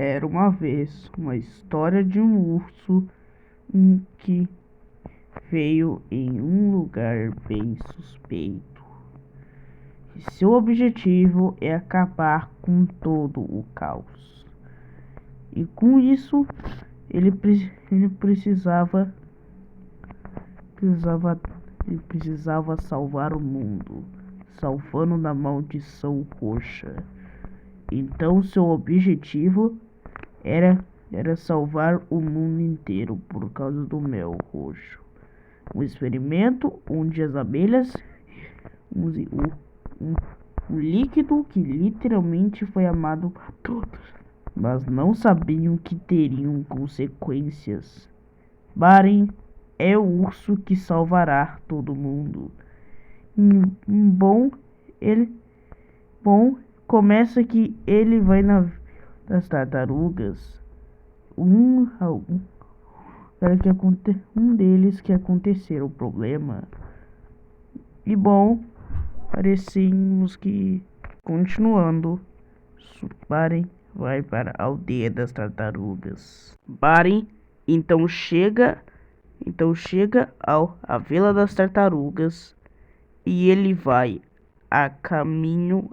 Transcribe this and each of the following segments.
Era uma vez uma história de um urso que veio em um lugar bem suspeito. E seu objetivo é acabar com todo o caos. E com isso, ele precisava salvar o mundo, salvando da maldição roxa. Então seu objetivo era salvar o mundo inteiro por causa do mel roxo. Um experimento onde as abelhas usem o líquido que literalmente foi amado por todos, mas não sabiam que teriam consequências. Baren é o urso que salvará todo mundo. Começa que ele vai das tartarugas. Um deles que acontecer o problema. E parecemos que continuando, Baren vai para a aldeia das tartarugas. Baren então chega à Vila das Tartarugas e ele vai a caminho.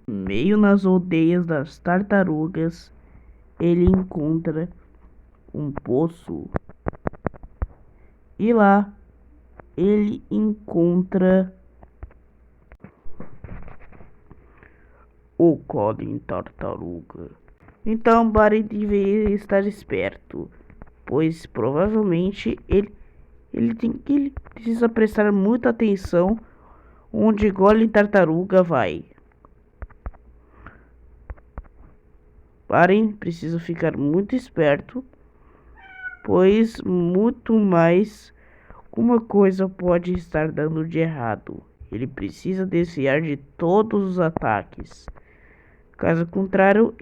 Meio nas aldeias das tartarugas, ele encontra um poço e lá ele encontra o Colin Tartaruga. Então Barry deve estar esperto, pois provavelmente ele precisa prestar muita atenção onde Colin Tartaruga vai. Barry precisa ficar muito esperto, pois muito mais uma coisa pode estar dando de errado. Ele precisa desviar de todos os ataques. Caso contrário,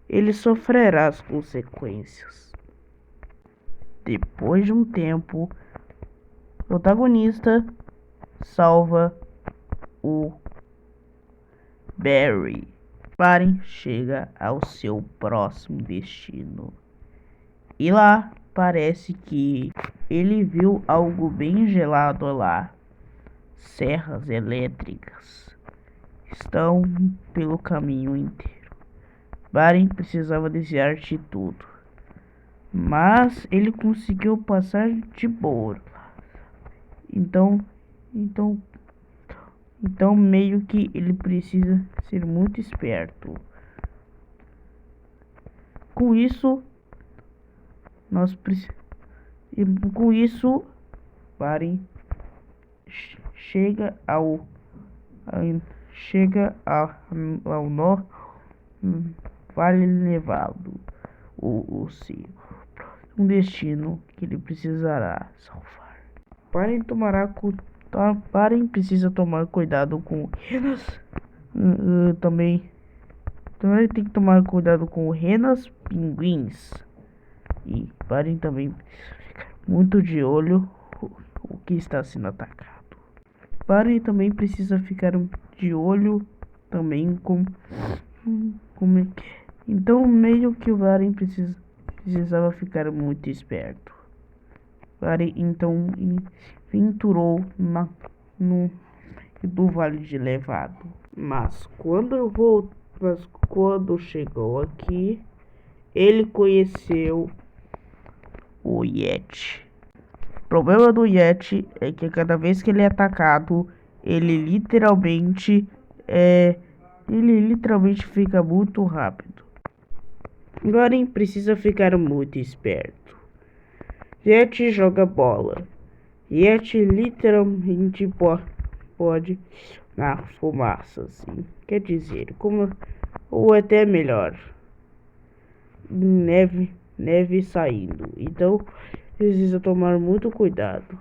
ele sofrerá as consequências. Depois de um tempo, o protagonista salva o Barry. Baren chega ao seu próximo destino. E lá parece que ele viu algo bem gelado lá. Serras elétricas estão pelo caminho inteiro. Baren precisava desviar de tudo, mas ele conseguiu passar de boa. Então meio que ele precisa ser muito esperto. Com isso, Baren chega ao Vale Nevado, um destino que ele precisará salvar. Baren precisa tomar cuidado com renas. Também tem que tomar cuidado com renas, pinguins. E Baren também precisa ficar muito de olho o que está sendo atacado. Baren também precisa ficar de olho também com então meio que o Baren precisava ficar muito esperto. Baren então aventurou no do Vale de Nevado. Mas quando chegou aqui, ele conheceu o Yeti. O problema do Yeti é que cada vez que ele é atacado, ele literalmente fica muito rápido. Baren precisa ficar muito esperto. Yeti joga bola. Yeti literalmente pode na fumaça, assim. Quer dizer, ou até melhor, neve saindo. Então precisa tomar muito cuidado.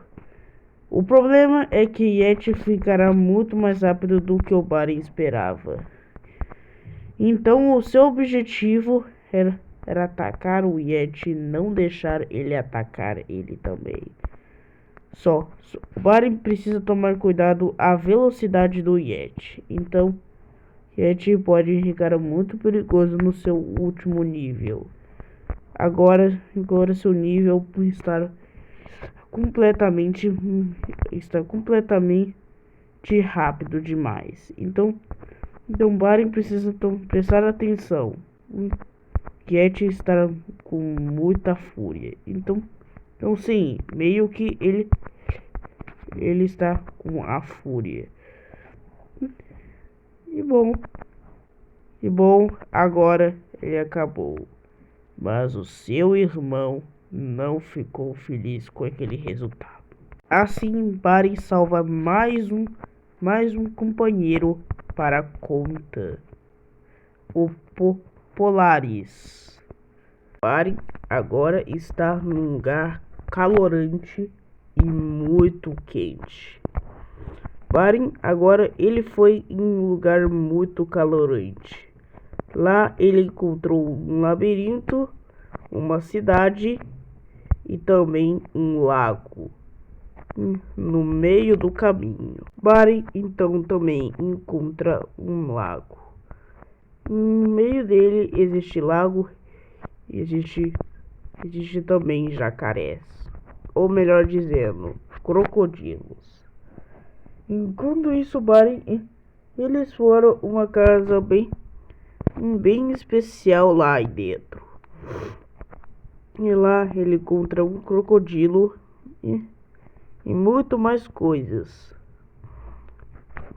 O problema é que Yeti ficará muito mais rápido do que o Baren esperava. Então o seu objetivo era atacar o Yeti e não deixar ele atacar ele também. O Baren precisa tomar cuidado à velocidade do Yeti. Então Yeti pode ficar muito perigoso no seu último nível. Agora seu nível completamente está completamente rápido demais. Então Barry precisa prestar atenção. Yeti está com muita fúria. Então sim, meio que ele está com a fúria. E bom, agora ele acabou. Mas o seu irmão não ficou feliz com aquele resultado. Assim, Barry salva mais um companheiro para a conta. O Polaris. Barry agora está num lugar calorante e muito quente. Barry agora ele foi em um lugar muito calorante. Lá ele encontrou um labirinto, uma cidade e também um lago no meio do caminho. Barry então também encontra um lago. No meio dele existe lago e existe também jacarés, ou melhor dizendo, crocodilos. Enquanto isso, Barry eles foram uma casa bem especial lá dentro. E lá ele encontra um crocodilo e muito mais coisas.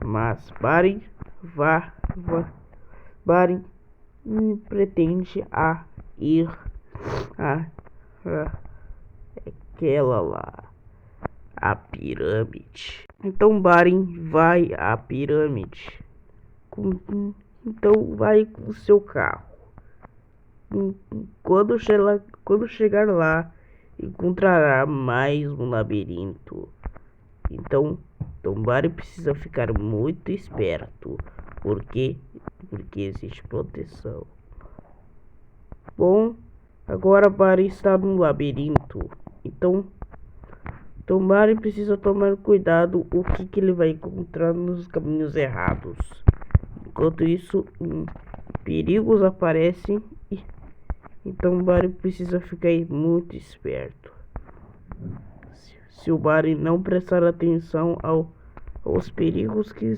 Mas Barry pretende ir a aquela lá, a pirâmide. Então Barry vai à pirâmide. Então vai com seu carro. Quando chegar lá, encontrará mais um labirinto. Então Barry precisa ficar muito esperto, porque existe proteção. Bom, agora Barry está no labirinto. Então Barry precisa tomar cuidado o que ele vai encontrar nos caminhos errados. Enquanto isso, perigos aparecem e então Barry precisa ficar muito esperto. Se o Barry não prestar atenção aos perigos que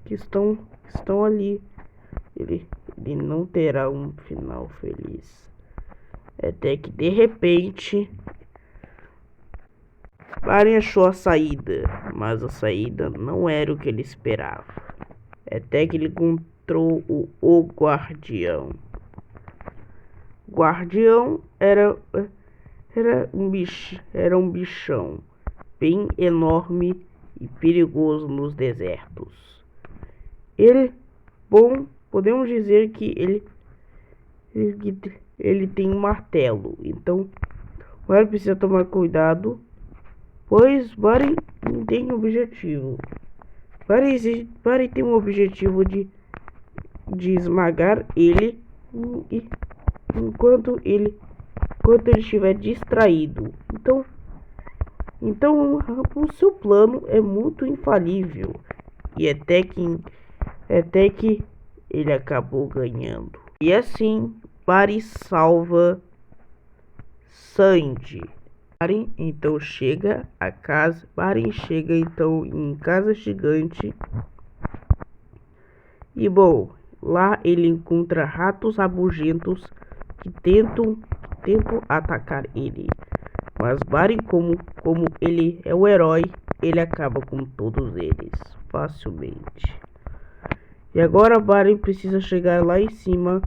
estão ali, ele não terá um final feliz. Até que de repente Barry achou a saída, mas a saída não era o que ele esperava. Até que ele encontrou o guardião. O guardião era um bichão bem enorme e perigoso nos desertos. Podemos dizer que ele tem um martelo. Então Barry precisa tomar cuidado, pois Barry tem um objetivo. Barry tem um objetivo de esmagar ele enquanto ele estiver distraído. Então o seu plano é muito infalível e até que ele acabou ganhando. E assim Barry salva Sandy. Barry então chega a casa. Barry chega então em casa gigante. E bom, lá ele encontra ratos rabugentos que tentam atacar ele. Mas Barry, como ele é o herói, ele acaba com todos eles facilmente. E agora Barry precisa chegar lá em cima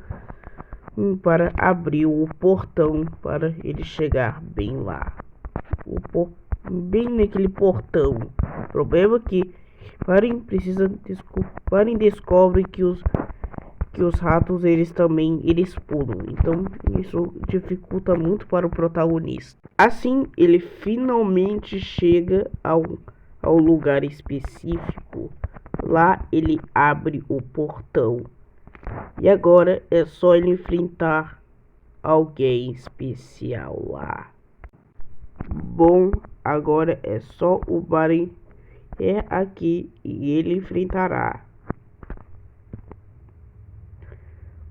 para abrir o portão para ele chegar bem lá. Bem naquele portão. O problema é que Barry descobre que os ratos eles pulam. Então isso dificulta muito para o protagonista. Assim ele finalmente chega ao lugar específico. Lá ele abre o portão. E agora é só ele enfrentar alguém especial lá. Bom, agora é só o Barry aqui e ele enfrentará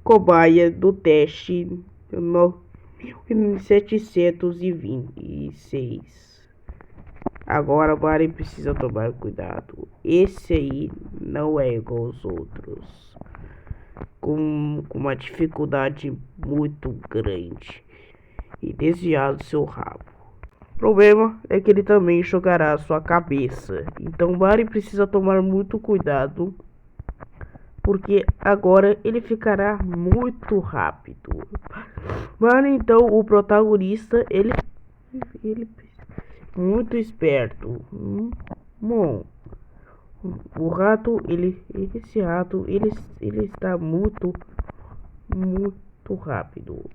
cobaia do teste 9726. Agora Barry precisa tomar cuidado. Esse aí não é igual aos outros, com uma dificuldade muito grande e desviar do seu rabo. O problema é que ele também jogará a sua cabeça. Então Barry precisa tomar muito cuidado, porque agora ele ficará muito rápido. Mas então o protagonista, ele muito esperto. Bom, o rato, esse rato, ele está muito rápido.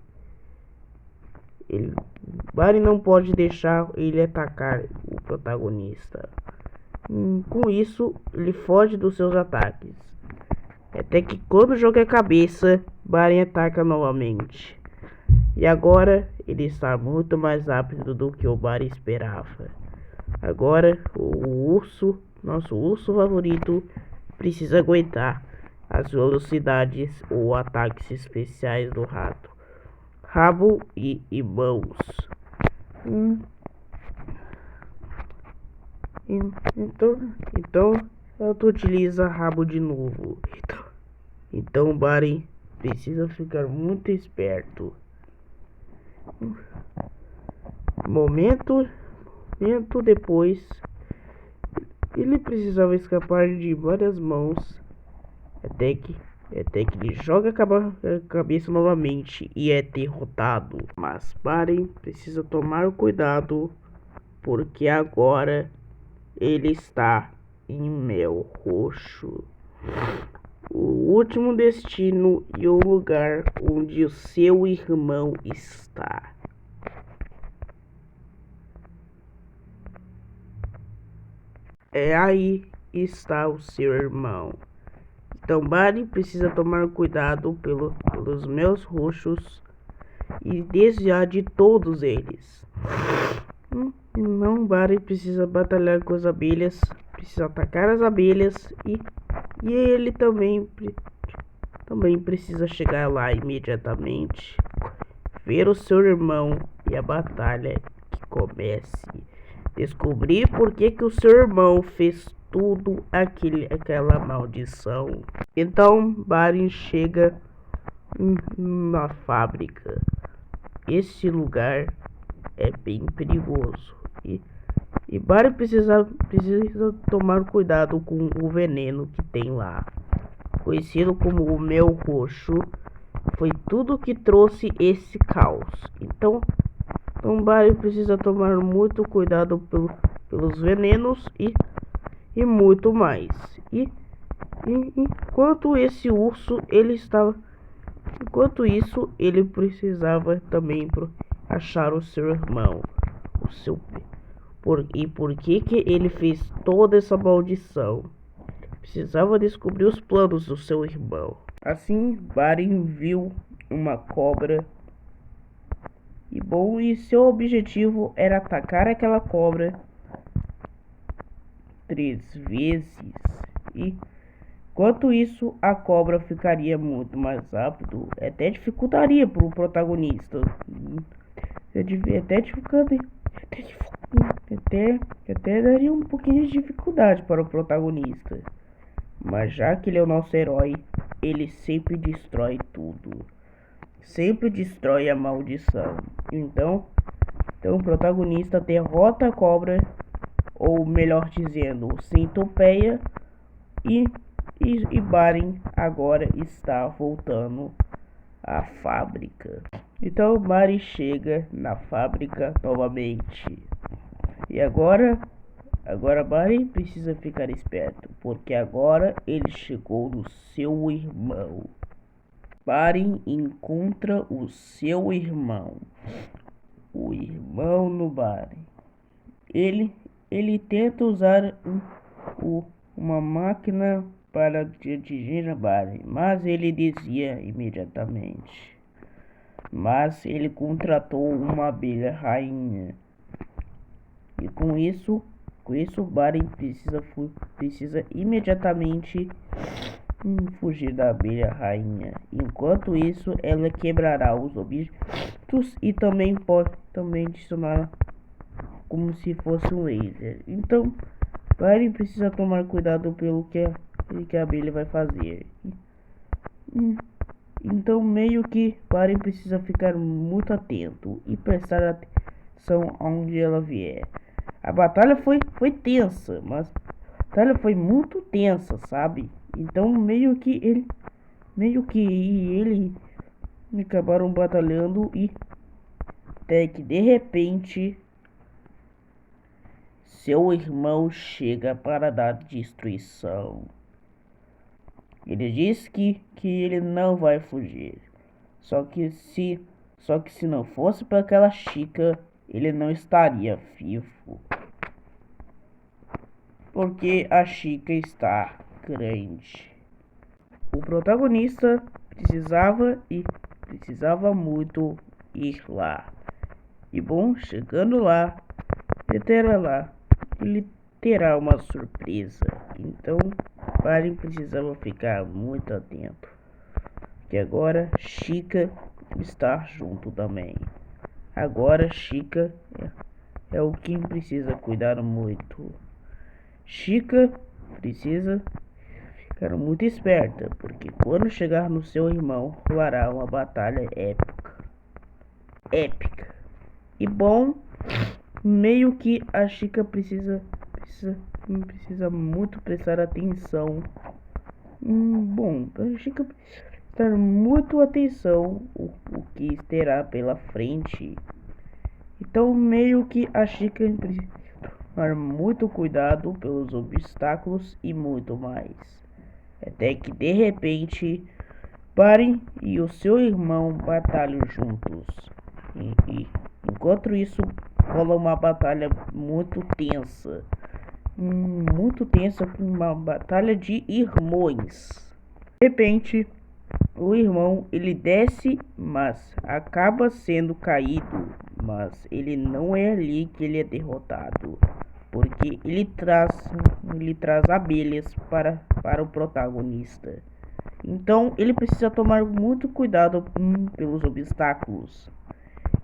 Barry não pode deixar ele atacar o protagonista. Com isso, ele foge dos seus ataques. Até que quando joga a cabeça, Barry ataca novamente. E agora ele está muito mais rápido do que o Barry esperava. Agora o urso, nosso urso favorito, precisa aguentar as velocidades ou ataques especiais do rato, rabo e mãos. Então tu utiliza rabo de novo. Então Barry precisa ficar muito esperto. Momento depois, ele precisava escapar de várias mãos até que ele joga a cabeça novamente e é derrotado. Mas Barry precisa tomar cuidado, porque agora ele está em mel roxo, o último destino e o lugar onde o seu irmão está. Aí está o seu irmão. Então Barry precisa tomar cuidado pelos meus roxos e desviar de todos eles. Não, Barry precisa batalhar com as abelhas, precisa atacar as abelhas e ele também precisa chegar lá imediatamente, ver o seu irmão e a batalha que comece. Descobrir por que o seu irmão fez tudo aquela maldição. Então Barry chega na fábrica. Esse lugar é bem perigoso e Barry precisa tomar cuidado com o veneno que tem lá, conhecido como o mel roxo. Foi tudo que trouxe esse caos. Então Barry precisa tomar muito cuidado pelos venenos e muito mais. Enquanto isso, ele precisava também achar o seu irmão, por que ele fez toda essa maldição. Precisava descobrir os planos do seu irmão. Assim, Barry viu uma cobra. E seu objetivo era atacar aquela cobra 3 vezes. E enquanto isso, a cobra ficaria muito mais rápido. Até dificultaria para o protagonista. Até daria um pouquinho de dificuldade para o protagonista. Mas já que ele é o nosso herói, ele sempre destrói tudo. Sempre destrói a maldição. Então o protagonista derrota a cobra, ou melhor dizendo, centopeia, e Barry agora está voltando à fábrica. Então Barry chega na fábrica novamente. E agora Barry precisa ficar esperto, porque agora ele chegou no seu irmão. Barry encontra o seu irmão. O irmão no Barry. Ele tenta usar uma máquina para atingir a Barry, mas ele desvia imediatamente. Mas ele contratou uma abelha rainha. E com isso Barry precisa imediatamente fugir da abelha rainha. Enquanto isso, ela quebrará os objetos e também pode adicionar como se fosse um laser. Então, Barry precisa tomar cuidado pelo que a abelha vai fazer. Então, meio que Barry precisa ficar muito atento e prestar atenção aonde ela vier. A batalha foi tensa, mas a batalha foi muito tensa, sabe? Então, meio que ele acabaram batalhando e até que de repente seu irmão chega para dar destruição. Ele diz que ele não vai fugir. Só que se não fosse para aquela Chica, ele não estaria vivo. Porque a Chica está grande. O protagonista precisava muito ir lá. E bom, chegando lá, ele terá uma surpresa. Então, Barry precisava ficar muito atento. Que agora Chica está junto também. Agora Chica é o que precisa cuidar muito. Chica precisa ficar muito esperta, porque quando chegar no seu irmão, rolará uma batalha épica. E bom, meio que a Chica precisa muito prestar atenção. Bom, a Chica precisa prestar muito atenção o que terá pela frente. Então, meio que a Chica precisa tomar muito cuidado pelos obstáculos e muito mais. Até que de repente Barry e o seu irmão batalham juntos. E enquanto isso rola uma batalha muito tensa. Uma batalha de irmãos. De repente, o irmão ele desce, mas acaba sendo caído. Mas ele não é ali que ele é derrotado, porque ele traz abelhas para o protagonista. Então ele precisa tomar muito cuidado pelos obstáculos.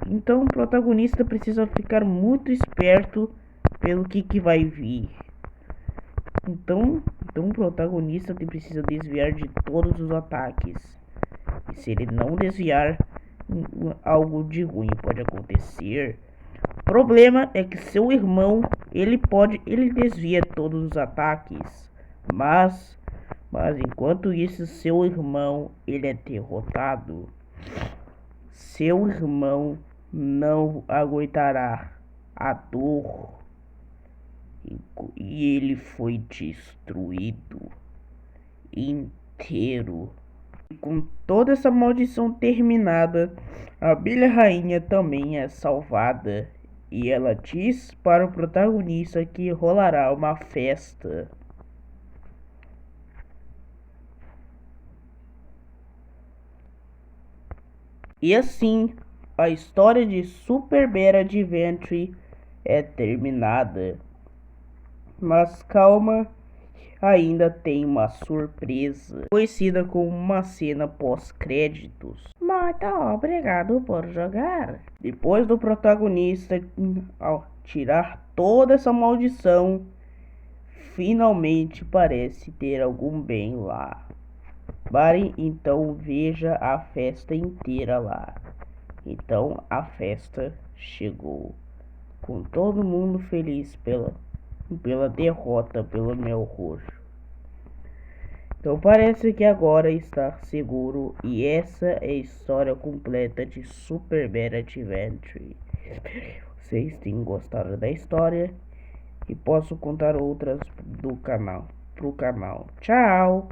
Então o protagonista precisa ficar muito esperto pelo que vai vir. Então o protagonista precisa desviar de todos os ataques. E se ele não desviar, algo de ruim pode acontecer. O problema é que seu irmão, ele desvia todos os ataques, mas enquanto isso seu irmão, ele é derrotado. Seu irmão não aguentará a dor e ele foi destruído inteiro. Com toda essa maldição terminada, a abelha rainha também é salvada e ela diz para o protagonista que rolará uma festa. E assim, a história de Super Bad Adventure é terminada. Mas calma, ainda tem uma surpresa, conhecida como uma cena pós-créditos. Muito obrigado por jogar. Depois do protagonista ao tirar toda essa maldição, finalmente parece ter algum bem lá. Barry então veja a festa inteira lá. Então a festa chegou, com todo mundo feliz pela derrota pelo Mel Roxo. Então parece que agora está seguro. E essa é a história completa de Super Bad Adventure. Vocês tenham gostado da história e posso contar outras pro canal. Tchau!